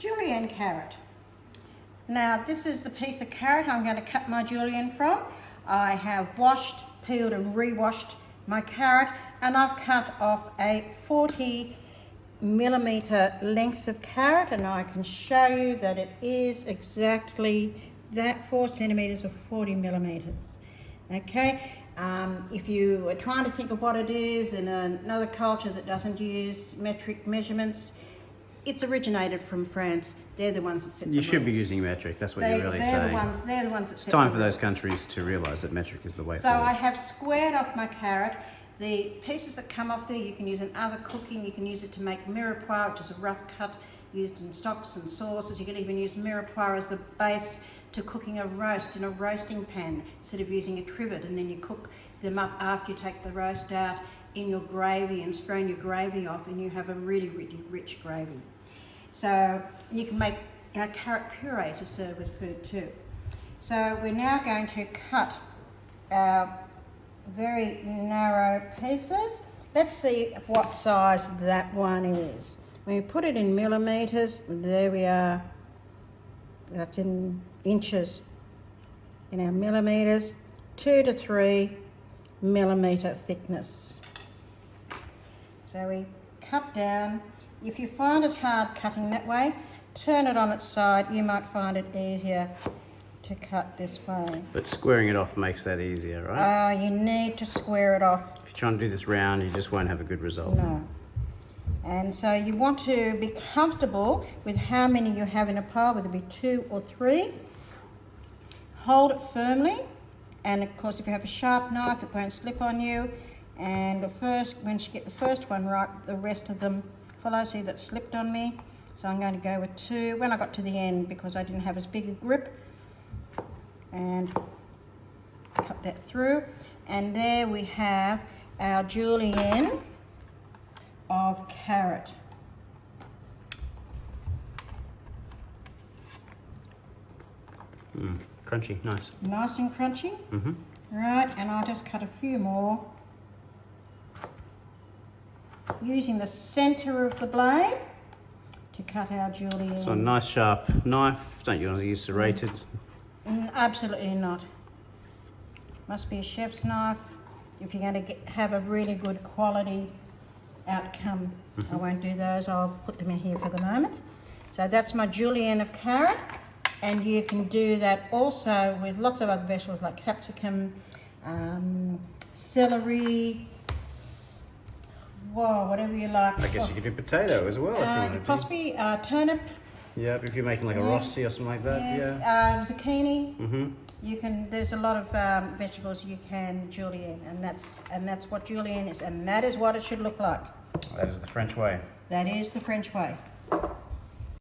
Julienne carrot. Now this is the piece of carrot I'm going to cut my julienne from. I have washed, peeled and re-washed my carrot, and I've cut off a 40mm length of carrot, and I can show you that it is exactly that, 4 centimeters or 40mm. Okay, if you are trying to think of what it is in another culture that doesn't use metric measurements, it's originated from France. They're the ones that set the rules. You should be using metric, that's what you're really saying. They're the ones that It's set time the for those rules. countries to realise that metric is the way So forward. I have squared off my carrot. The pieces that come off there you can use in other cooking. You can use it to make mirepoix, which is a rough cut used in stocks and sauces. You can even use mirepoix as the base to cooking a roast in a roasting pan instead of using a trivet, and then you cook them up after you take the roast out in your gravy and strain your gravy off, and you have a really, really rich gravy. So you can make carrot puree to serve with food too. So we're now going to cut our very narrow pieces. Let's see what size that one is. When we put it in millimeters, there we are. That's in inches. In our millimeters, 2 to 3 millimeter thickness. So we cut down. If you find it hard cutting that way, turn it on its side. You might find it easier to cut this way. But squaring it off makes that easier, right? You need to square it off. If you're trying to do this round, you just won't have a good result. No. And so you want to be comfortable with how many you have in a pile, whether it be 2 or 3. Hold it firmly, and of course if you have a sharp knife it won't slip on you. And once you get the first one right, the rest of them follow. See, that slipped on me, so I'm going to go with 2 when I got to the end because I didn't have as big a grip, and cut that through. And there we have our julienne of carrot. Crunchy, nice. Nice and crunchy. Right, and I'll just cut a few more using the centre of the blade to cut our julienne. So a nice sharp knife. Don't you want to use serrated? Absolutely not. Must be a chef's knife if you're going to have a really good quality outcome. I won't do those, I'll put them in here for the moment. So that's my julienne of carrot, and you can do that also with lots of other vegetables like capsicum, celery, whatever you like. I guess you could do potato as well if you wanted to. Possibly turnip. Yeah, if you're making like a rossi or something like that. Yes, Yeah. zucchini. You can. There's a lot of vegetables you can julienne, and that's what julienne is, and that is what it should look like. That is the French way. That is the French way.